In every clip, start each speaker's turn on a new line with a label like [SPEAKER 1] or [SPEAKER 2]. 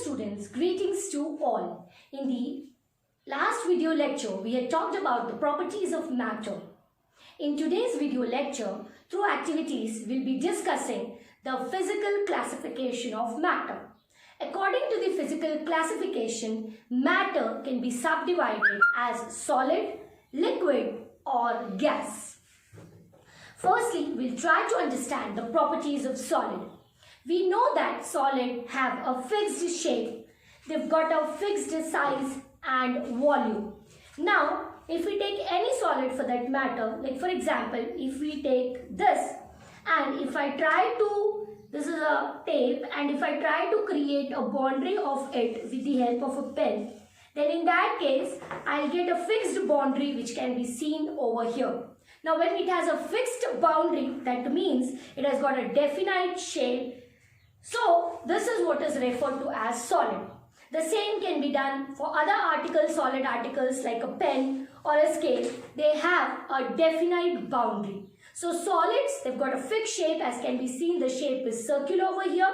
[SPEAKER 1] students, greetings to all. In the last video lecture, we had talked about the properties of matter. In today's video lecture, through activities, we'll be discussing the physical classification of matter. According to the physical classification, matter can be subdivided as solid, liquid, or gas. Firstly, we'll try to understand the properties of solid. We know that solid have a fixed shape. They've got a fixed size and volume. Now, if we take any solid for that matter, like for example, if we take this and if I try to, this is a tape, and if I try to create a boundary of it with the help of a pen, then in that case, I'll get a fixed boundary which can be seen over here. Now, when it has a fixed boundary, that means it has got a definite shape. So, this is what is referred to as solid. The same can be done for other articles, solid articles like a pen or a scale. They have a definite boundary. So, solids, they've got a fixed shape, as can be seen. The shape is circular over here.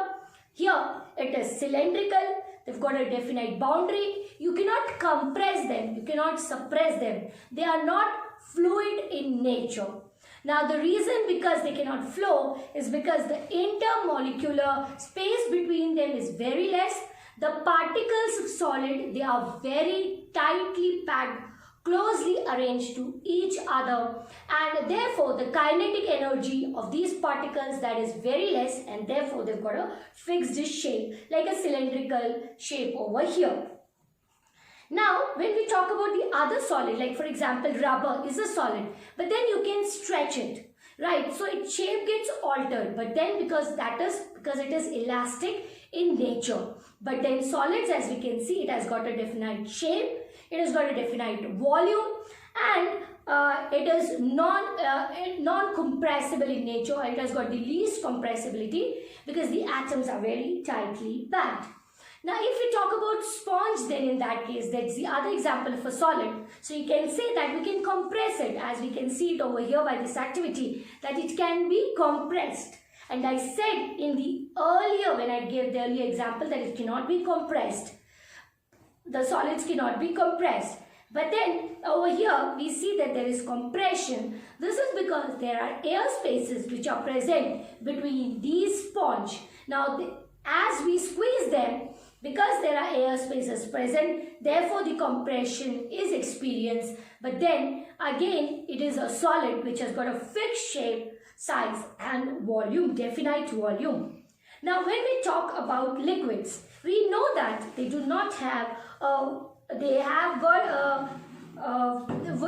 [SPEAKER 1] Here, it is cylindrical. They've got a definite boundary. You cannot compress them. You cannot suppress them. They are not fluid in nature. Now, the reason because they cannot flow is because the intermolecular space between them is very less. The particles of solid, they are very tightly packed, closely arranged to each other, and therefore the kinetic energy of these particles, that is very less, and therefore they've got a fixed shape like a cylindrical shape over here. Now, when we talk about the other solid, like for example, rubber is a solid, but then you can stretch it, right? So its shape gets altered, but then because it is elastic in nature. But then solids, as we can see, it has got a definite shape, it has got a definite volume, and it is non-compressible in nature. It has got the least compressibility because the atoms are very tightly packed. Now, if we talk about sponge, then in that case, that's the other example of a solid. So, you can say that we can compress it, as we can see it over here by this activity, that it can be compressed. And I said in the earlier, when I gave the earlier example, that it cannot be compressed. The solids cannot be compressed. But then over here, we see that there is compression. This is because there are air spaces which are present between these sponge. Now, as we squeeze them, because there are air spaces present, therefore the compression is experienced. But then again, it is a solid which has got a fixed shape, size and volume, definite volume. Now, when we talk about liquids, we know that they do not have they have got a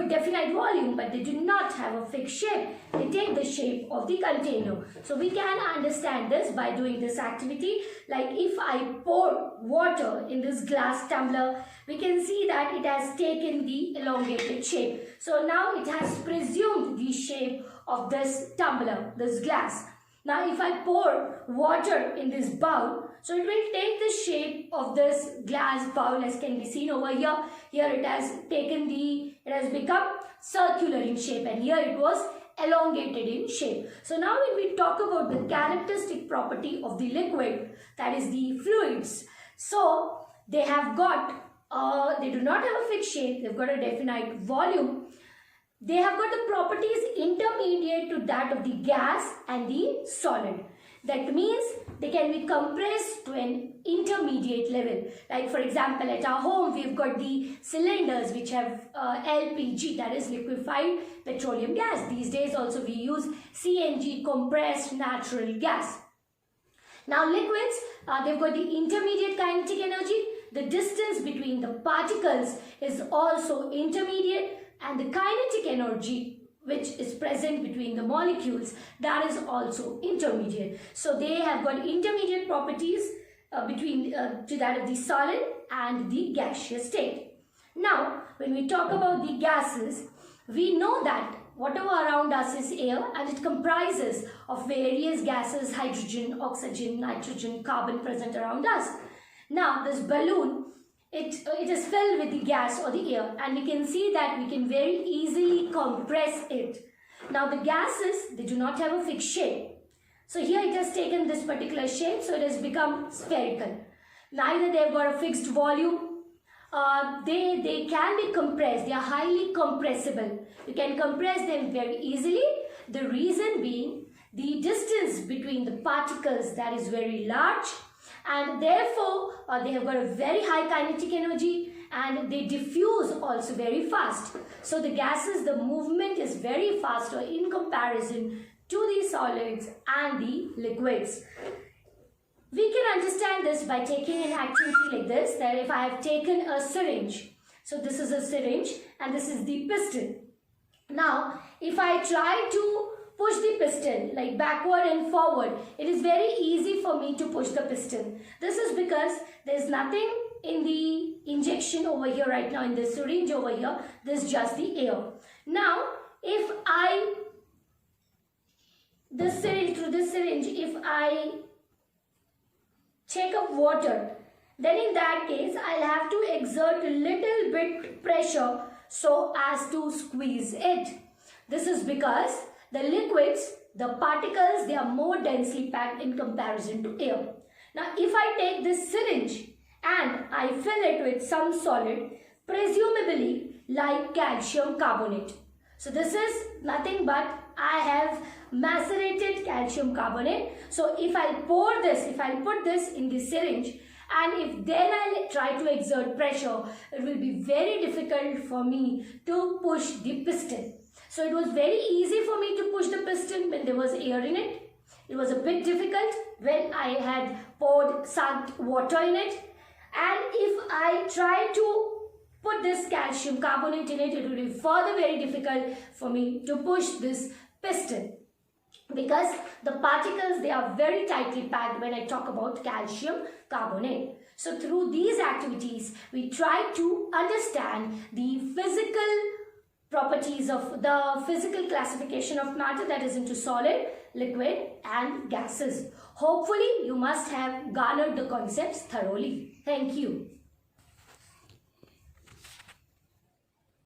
[SPEAKER 1] definite volume, but they do not have a fixed shape. They take the shape of the container. So we can understand this by doing this activity. Like if I pour water in this glass tumbler, we can see that it has taken the elongated shape. So now it has presumed the shape of this tumbler, this glass. Now if I pour water in this bowl, so it will take the shape of this glass bowl, as can be seen over here. Here it has become circular in shape, and here it was elongated in shape. So now when we talk about the characteristic property of the liquid, that is the fluids. So they have got, they do not have a fixed shape, they've got a definite volume. They have got the properties intermediate to that of the gas and the solid. That means they can be compressed to an intermediate level. Like for example, at our home, we've got the cylinders which have LPG, that is liquefied petroleum gas. These days also we use CNG, compressed natural gas. Now liquids, they've got the intermediate kinetic energy. The distance between the particles is also intermediate, and the kinetic energy which is present between the molecules, that is also intermediate. So they have got intermediate properties to that of the solid and the gaseous state. Now, when we talk about the gases, we know that whatever around us is air, and it comprises of various gases, hydrogen, oxygen, nitrogen, carbon present around us. Now, this balloon, it is filled with the gas or the air, and we can see that we can very easily compress it. Now the gases, they do not have a fixed shape. So here it has taken this particular shape, so it has become spherical. neither they've got a fixed volume. They can be compressed. They are highly compressible. You can compress them very easily. The reason being the distance between the particles that is very large, and therefore they have got a very high kinetic energy, and they diffuse also very fast. So the gases, the movement is very faster in comparison to the solids and the liquids. We can understand this by taking an activity like this, that if I have taken a syringe, so this is a syringe and this is the piston. Now, if I try to push the piston like backward and forward, it is very easy for me to push the piston. This is because there is nothing in the injection over here right now, in the syringe over here. This is just the air. Now, if I, through this syringe, if I take up water, then in that case I'll have to exert a little bit pressure so as to squeeze it. This is because the liquids, the particles, they are more densely packed in comparison to air. Now if I take this syringe and I fill it with some solid, presumably like calcium carbonate. So this is nothing but I have macerated calcium carbonate. So if I pour this, if I put this in the syringe, and if then I try to exert pressure, it will be very difficult for me to push the piston. So it was very easy for me to push the piston when there was air in it. It was a bit difficult when I had sucked water in it. And if I try to put this calcium carbonate in it, it will be further very difficult for me to push this piston, because the particles, they are very tightly packed when I talk about calcium carbonate. So through these activities, we try to understand the physical properties of the physical classification of matter, that is into solid, liquid and gases. Hopefully you must have garnered the concepts thoroughly. Thank you.